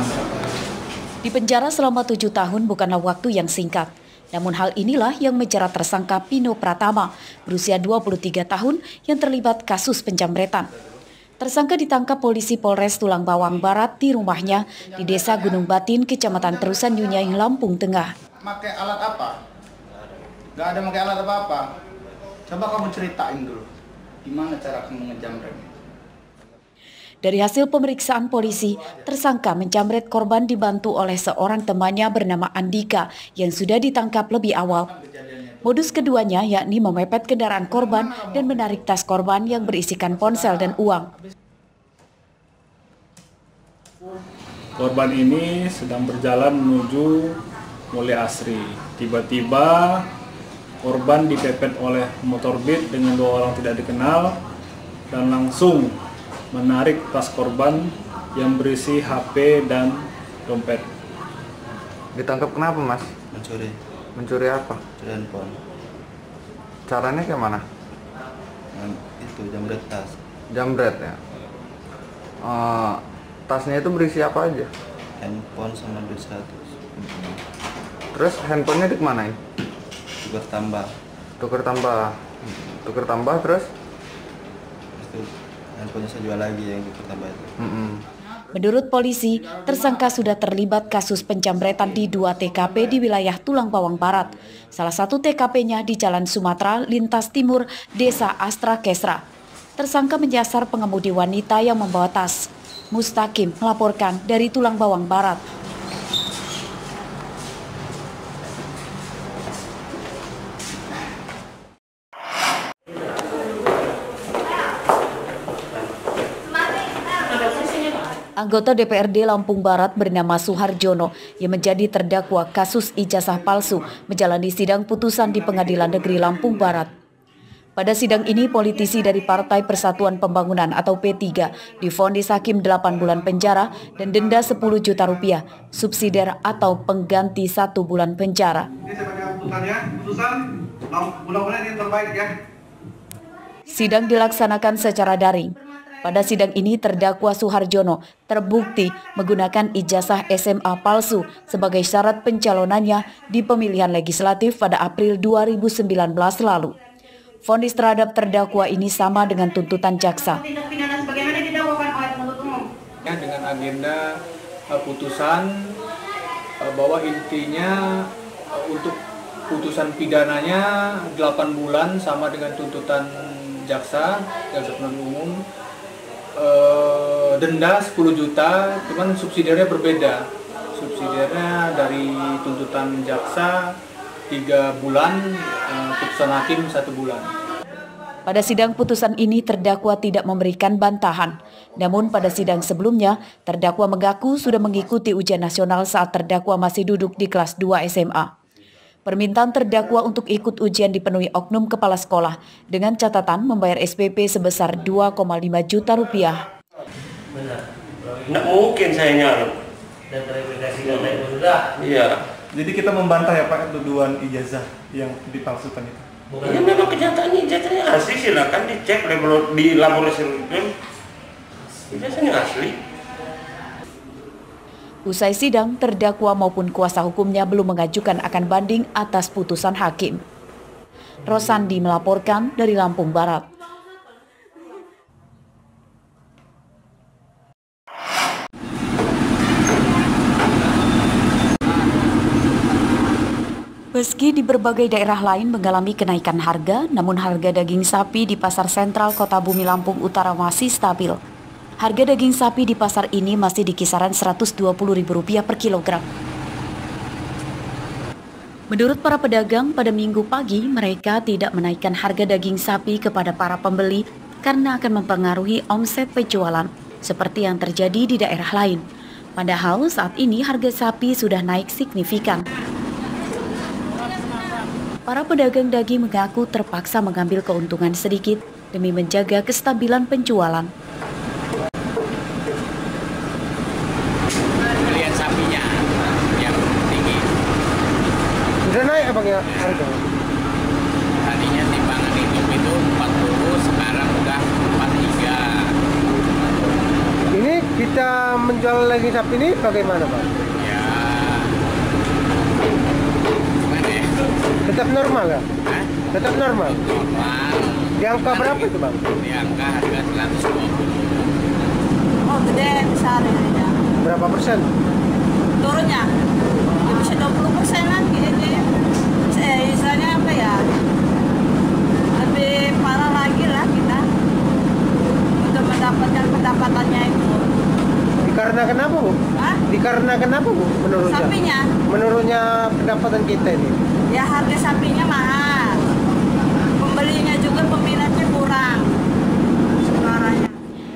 tersangka. Di penjara selama 7 tahun bukanlah waktu yang singkat. Namun hal inilah yang menjerat tersangka Pino Pratama, berusia 23 tahun yang terlibat kasus penjamretan. Tersangka ditangkap polisi Polres Tulang Bawang Barat di rumahnya di Desa Gunung Batin, Kecamatan Terusan Nyunyai, Lampung Tengah. Pakai alat apa? Gak ada pakai alat apa-apa. Coba kamu ceritain dulu, gimana cara kamu ngejamret? Dari hasil pemeriksaan polisi, tersangka menjamret korban dibantu oleh seorang temannya bernama Andika yang sudah ditangkap lebih awal. Modus keduanya yakni memepet kendaraan korban dan menarik tas korban yang berisikan ponsel dan uang. Korban ini sedang berjalan menuju Mole Asri. Tiba-tiba korban dipepet oleh motor Beat dengan 2 orang tidak dikenal dan langsung menarik tas korban yang berisi HP dan dompet. Ditangkap kenapa, Mas? Mencuri. Mencuri apa? Mencuri handphone. Caranya kayak mana? Itu jambret tas. Jambret ya. Tasnya itu berisi apa aja? Handphone sama duit 100. Terus handphonenya dikemanain? Tukar tambah. Tuker tambah terus? Itu handphonenya saya jual lagi yang tukar tambah itu. Menurut polisi, tersangka sudah terlibat kasus penjamretan di 2 TKP di wilayah Tulang Bawang Barat. Salah satu TKP-nya di Jalan Sumatera, Lintas Timur, Desa Astra Kesra. Tersangka menyasar pengemudi wanita yang membawa tas. Mustaqim melaporkan dari Tulang Bawang Barat. Anggota DPRD Lampung Barat bernama Suharjono yang menjadi terdakwa kasus ijazah palsu menjalani sidang putusan di Pengadilan Negeri Lampung Barat. Pada sidang ini, politisi dari Partai Persatuan Pembangunan atau P3 divonis hakim 8 bulan penjara dan denda 10 juta rupiah, subsidiar atau pengganti 1 bulan penjara. Ini sebagai putusan mudah-mudahan ini terbaik ya. Sidang dilaksanakan secara daring. Pada sidang ini, terdakwa Suharjono terbukti menggunakan ijazah SMA palsu sebagai syarat pencalonannya di pemilihan legislatif pada April 2019 lalu. Vonis terhadap terdakwa ini sama dengan tuntutan jaksa. Tindak pidana sebagaimana didakwakan oleh penuntut umum. Dengan agenda putusan bahwa intinya untuk putusan pidananya 8 bulan sama dengan tuntutan jaksa penuntut umum. Denda 10 juta, cuman subsidiarnya berbeda. Subsidiarnya dari tuntutan jaksa 3 bulan, putusan hakim 1 bulan. Pada sidang putusan ini terdakwa tidak memberikan bantahan. Namun pada sidang sebelumnya, terdakwa mengaku sudah mengikuti ujian nasional saat terdakwa masih duduk di kelas 2 SMA. Permintaan terdakwa untuk ikut ujian dipenuhi oknum kepala sekolah dengan catatan membayar SPP sebesar 2,5 juta rupiah. Benar. Nggak mungkin saya nyalon. Dan verifikasi data itu sudah. Iya. Jadi kita membantah ya Pak tuduhan ijazah yang dipalsukan itu. Ya memang kenyataan ijazahnya asli, silakan dicek di laboratorium. Ijazahnya asli. Usai sidang, terdakwa maupun kuasa hukumnya belum mengajukan akan banding atas putusan hakim. Rosandi melaporkan dari Lampung Barat. Meski di berbagai daerah lain mengalami kenaikan harga, namun harga daging sapi di Pasar Sentral Kota Bumi Lampung Utara masih stabil. Harga daging sapi di pasar ini masih di kisaran Rp120.000 per kilogram. Menurut para pedagang, pada Minggu pagi mereka tidak menaikkan harga daging sapi kepada para pembeli karena akan mempengaruhi omset penjualan, seperti yang terjadi di daerah lain. Padahal saat ini harga sapi sudah naik signifikan. Para pedagang daging mengaku terpaksa mengambil keuntungan sedikit demi menjaga kestabilan penjualan. Lihat sapinya yang tinggi. Sudah naik apa ya harga? Tadinya timbangan hidup itu 40, sekarang udah 43. Ini kita menjual daging sapi ini bagaimana, Bang? Ya, gimana ya? Tetap normal ya? Hah? Tetap normal? Normal. Di angka berapa itu, Bang? Di angka harga 120. Oh, gede besar ya. Berapa persen? Turunnya ya bisa 20% lagi ini. Istilahnya apa ya? Lebih parah lagi lah kita untuk mendapatkan pendapatannya itu. Dikarenakan apa, Bu? Hah? Dikarenakan apa, Bu? Menurutnya? Sapinya? Menurutnya pendapatan kita ini? Ya harga sapinya mahal. Pembelinya juga peminatnya kurang. Suaranya.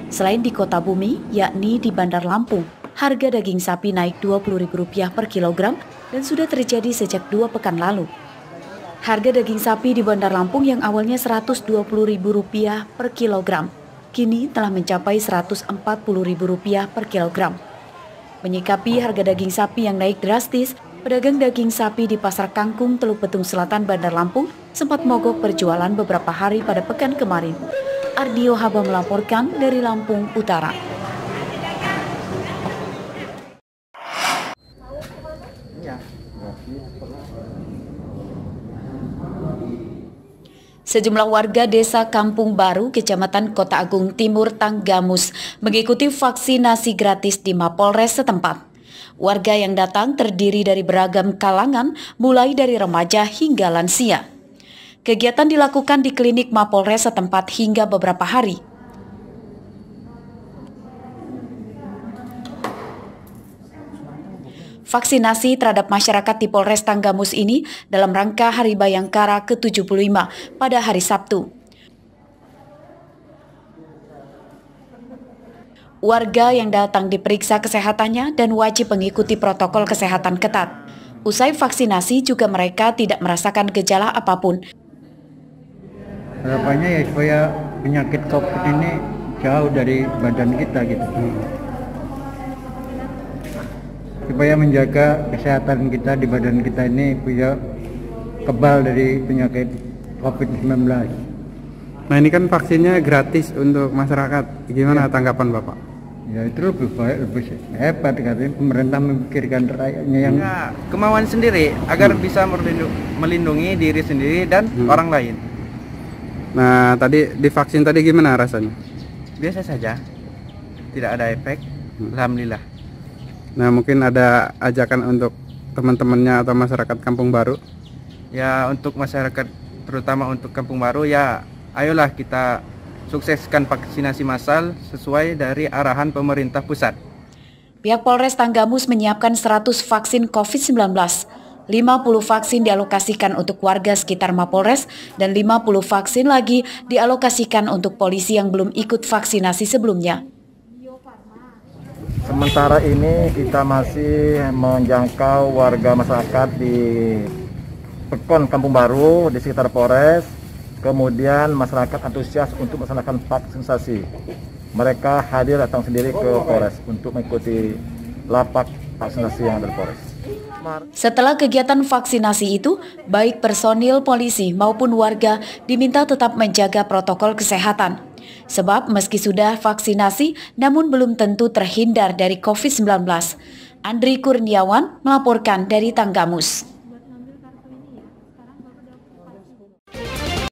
Selain di Kota Bumi, yakni di Bandar Lampung, harga daging sapi naik Rp20.000 per kilogram dan sudah terjadi sejak 2 pekan lalu. Harga daging sapi di Bandar Lampung yang awalnya Rp120.000 per kilogram, kini telah mencapai Rp140.000 per kilogram. Menyikapi harga daging sapi yang naik drastis, pedagang daging sapi di Pasar Kangkung, Teluk Betung Selatan, Bandar Lampung sempat mogok berjualan beberapa hari pada pekan kemarin. Ardio Haba melaporkan dari Lampung Utara. Sejumlah warga desa Kampung Baru, Kecamatan Kota Agung Timur, Tanggamus mengikuti vaksinasi gratis di Mapolres setempat. Warga yang datang terdiri dari beragam kalangan, mulai dari remaja hingga lansia. Kegiatan dilakukan di klinik Mapolres setempat hingga beberapa hari. Vaksinasi terhadap masyarakat di Polres Tanggamus ini dalam rangka Hari Bayangkara ke-75 pada hari Sabtu. Warga yang datang diperiksa kesehatannya dan wajib mengikuti protokol kesehatan ketat. Usai vaksinasi juga mereka tidak merasakan gejala apapun. Harapannya ya supaya penyakit COVID ini jauh dari badan kita gitu. Supaya menjaga kesehatan kita di badan kita ini punya kebal dari penyakit COVID-19. Nah ini kan vaksinnya gratis untuk masyarakat. Gimana tanggapan Bapak? Ya itu lebih baik, lebih hebat katanya pemerintah memikirkan rakyatnya yang kemauan sendiri agar bisa melindungi diri sendiri dan orang lain. Nah tadi divaksin tadi gimana rasanya? Biasa saja, tidak ada efek. Alhamdulillah. Nah mungkin ada ajakan untuk teman-temannya atau masyarakat Kampung Baru? Ya untuk masyarakat terutama untuk Kampung Baru ya ayolah kita sukseskan vaksinasi massal sesuai dari arahan pemerintah pusat. Pihak Polres Tanggamus menyiapkan 100 vaksin COVID-19. 50 vaksin dialokasikan untuk warga sekitar Mapolres dan 50 vaksin lagi dialokasikan untuk polisi yang belum ikut vaksinasi sebelumnya. Sementara ini kita masih menjangkau warga masyarakat di Pekon Kampung Baru di sekitar Polres. Kemudian masyarakat antusias untuk melaksanakan vaksinasi. Mereka hadir datang sendiri ke Polres untuk mengikuti lapak vaksinasi yang ada di Polres. Setelah kegiatan vaksinasi itu, baik personil polisi maupun warga diminta tetap menjaga protokol kesehatan. Sebab meski sudah vaksinasi, namun belum tentu terhindar dari COVID-19. Andri Kurniawan melaporkan dari Tanggamus.